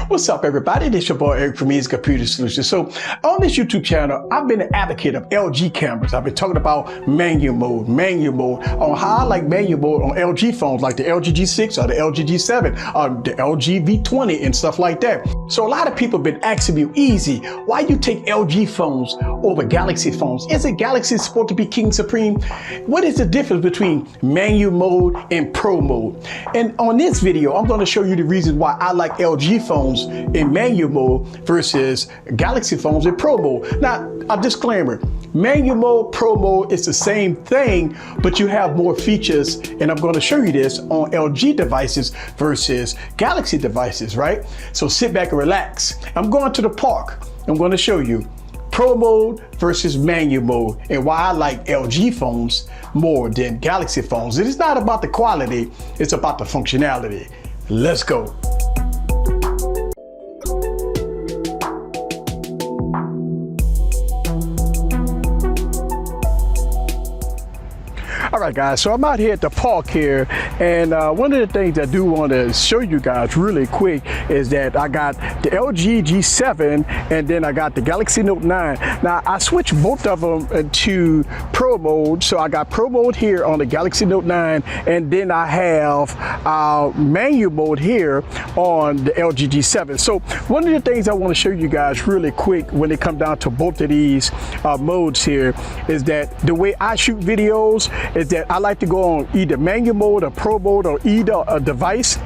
What's up, everybody? This your boy Eric from Easy Computer Solutions. So on this YouTube channel, I've been an advocate of LG cameras. I've been talking about manual mode, on how I like manual mode on LG phones like the LG G6 or the LG G7 or the LG V20 and stuff like that. So a lot of people have been asking me, Easy, why you take LG phones over Galaxy phones? Isn't Galaxy supposed to be king supreme? What is the difference between manual mode and pro mode? And on this video, I'm going to show you the reasons why I like LG phones in manual mode versus Galaxy phones in pro mode. Now, a disclaimer, manual mode, pro mode is the same thing, but you have more features, and I'm going to show you this on LG devices versus Galaxy devices, right? So sit back and relax. I'm going to the park. I'm going to show you pro mode versus manual mode and why I like LG phones more than Galaxy phones. It is not about the quality, it's about the functionality. Let's go. All right, guys, so I'm out here at the park here, and one of the things I do want to show you guys really quick is that I got the LG G7 and then I got the Galaxy Note 9. Now, I switched both of them to Pro mode, so I got Pro mode here on the Galaxy Note 9, and then I have manual mode here on the LG G7. So one of the things I want to show you guys really quick when it comes down to both of these modes here is that the way I shoot videos is that I like to go on either manual mode or pro mode or either a device.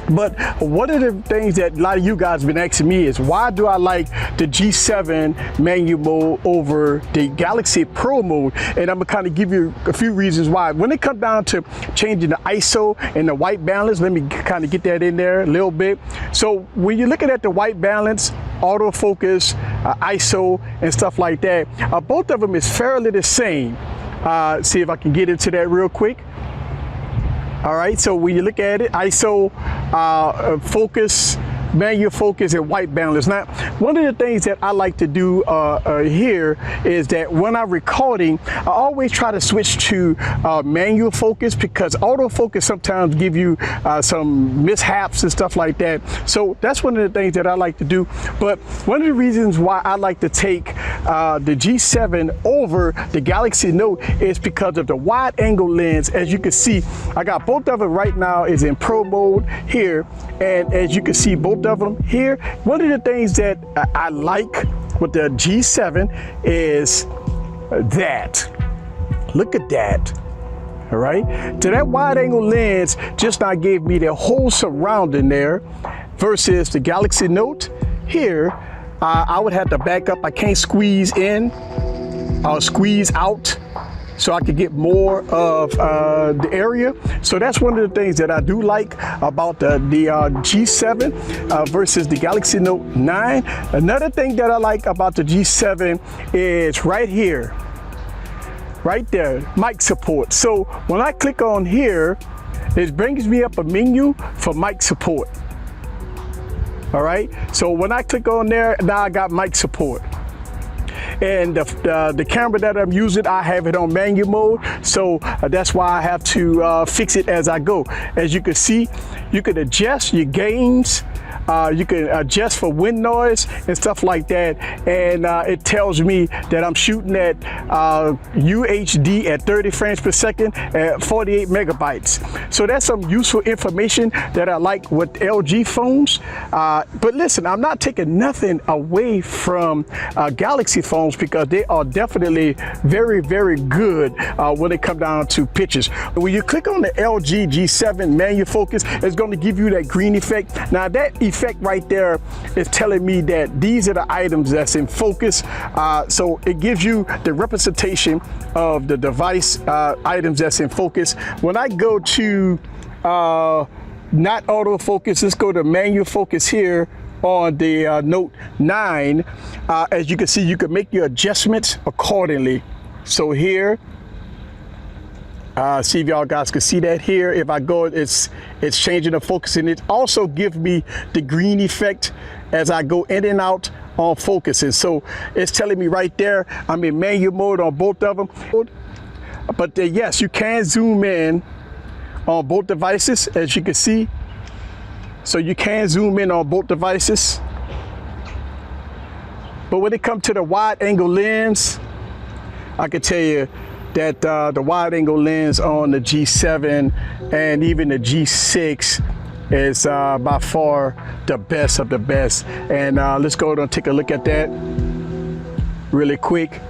But one of the things that a lot of you guys have been asking me is why do I like the G7 manual mode over the Galaxy Pro mode? And I'm gonna kind of give you a few reasons why. When it comes down to changing the ISO and the white balance, let me kind of get that in there a little bit. So when you're looking at the white balance, autofocus, ISO and stuff like that, both of them is fairly the same. See if I can get into that real quick. All right, so when you look at it, ISO, focus, manual focus, and white balance. Now, one of the things that I like to do here is that when I'm recording, I always try to switch to manual focus because autofocus sometimes give you some mishaps and stuff like that. So that's one of the things that I like to do. But one of the reasons why I like to take the G7 over the Galaxy Note is because of the wide angle lens. As you can see, I got both of them right now is in pro mode here. And as you can see, both of them here. One of the things that I like with the G7 is that. Look at that. All right. So that wide angle lens just now gave me the whole surrounding there versus the Galaxy Note here. I would have to back up. I can't squeeze in. I'll squeeze out so I could get more of the area. So that's one of the things that I do like about the G7 versus the Galaxy Note 9. Another thing that I like about the G7 is right here, right there, mic support. So when I click on here, it brings me up a menu for mic support. All right, so when I click on there, now I got mic support. And the camera that I'm using, I have it on manual mode, so that's why I have to fix it as I go. As you can see, you can adjust your gains, you can adjust for wind noise and stuff like that, and it tells me that I'm shooting at UHD at 30 frames per second at 48 megabytes. So that's some useful information that I like with LG phones. But listen, I'm not taking nothing away from Galaxy phones because they are definitely very, very good when it comes down to pictures. When you click on the LG G7 manual focus, it's going to give you that green effect. Now that effect right there is telling me that these are the items that's in focus. So it gives you the representation of the device items that's in focus. When I go to not autofocus, let's go to manual focus here on the Note 9. As you can see, you can make your adjustments accordingly. So here, see if y'all guys can see that here. If I go, it's changing the focus, and it also gives me the green effect as I go in and out on focusing. So it's telling me right there, I'm in manual mode on both of them. But yes, you can zoom in on both devices, as you can see. so you can zoom in on both devices. But when it comes to the wide angle lens, I can tell you that the wide angle lens on the G7 and even the G6 is by far the best of the best. And let's go and take a look at that really quick.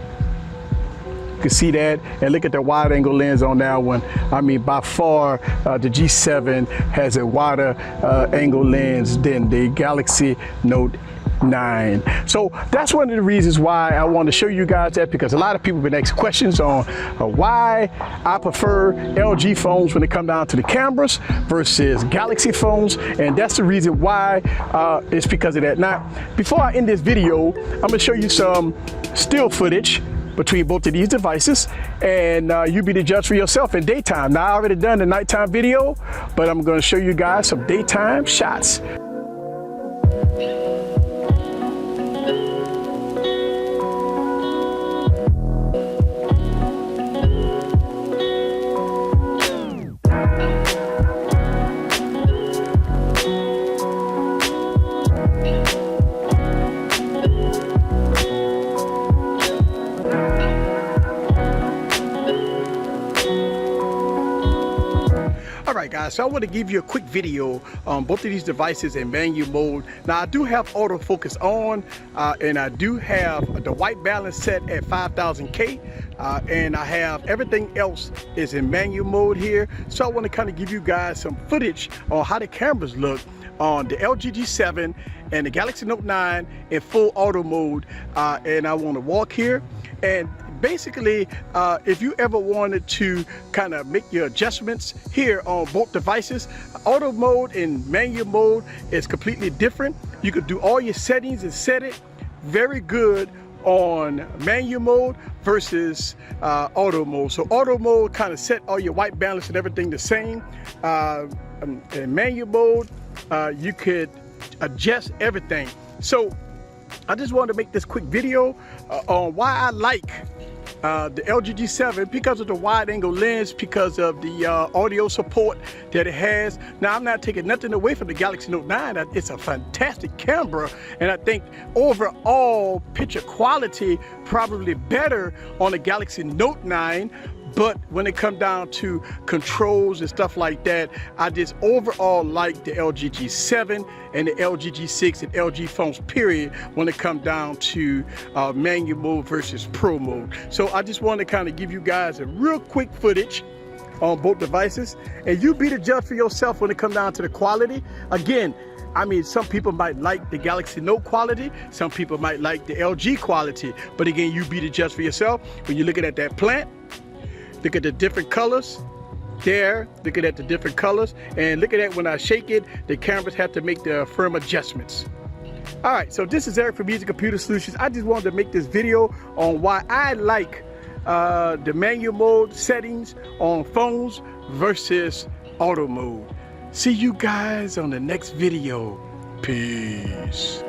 You can see that, and look at the wide angle lens on that one. I mean, by far, the G7 has a wider angle lens than the Galaxy Note 9. So that's one of the reasons why I want to show you guys that, because a lot of people have been asking questions on why I prefer LG phones when it comes down to the cameras versus Galaxy phones, and that's the reason why. It's because of that. Now, before I end this video, I'm going to show you some still footage between both of these devices, and you be the judge for yourself in daytime. Now, I already done the nighttime video, but I'm going to show you guys some daytime shots. Alright guys, so I want to give you a quick video on both of these devices in manual mode. Now I do have autofocus on, and I do have the white balance set at 5000K, and I have everything else is in manual mode here. So I want to kind of give you guys some footage on how the cameras look on the LG G7 and the Galaxy Note 9 in full auto mode, and I want to walk here. And basically, if you ever wanted to kind of make your adjustments here on both devices, auto mode and manual mode is completely different. You could do all your settings and set it very good on manual mode versus auto mode. So auto mode kind of set all your white balance and everything the same. In manual mode, you could adjust everything. So I just wanted to make this quick video on why I like the LG G7, because of the wide angle lens, because of the audio support that it has. Now, I'm not taking nothing away from the Galaxy Note 9. It's a fantastic camera, and I think overall picture quality probably better on the Galaxy Note 9. But when it comes down to controls and stuff like that, I just overall like the LG G7 and the LG G6 and LG phones, period, when it comes down to manual mode versus pro mode. So I just want to kind of give you guys a real quick footage on both devices, and you be the judge for yourself when it comes down to the quality. Again, I mean, some people might like the Galaxy Note quality, some people might like the LG quality, but again, you be the judge for yourself. When you're looking at that plant, look at the different colors there, looking at the different colors, and look at that when I shake it, the cameras have to make the firm adjustments. All right, so this is Eric from Easy Computer Solutions. I just wanted to make this video on why I like the manual mode settings on phones versus auto mode. See you guys on the next video. Peace.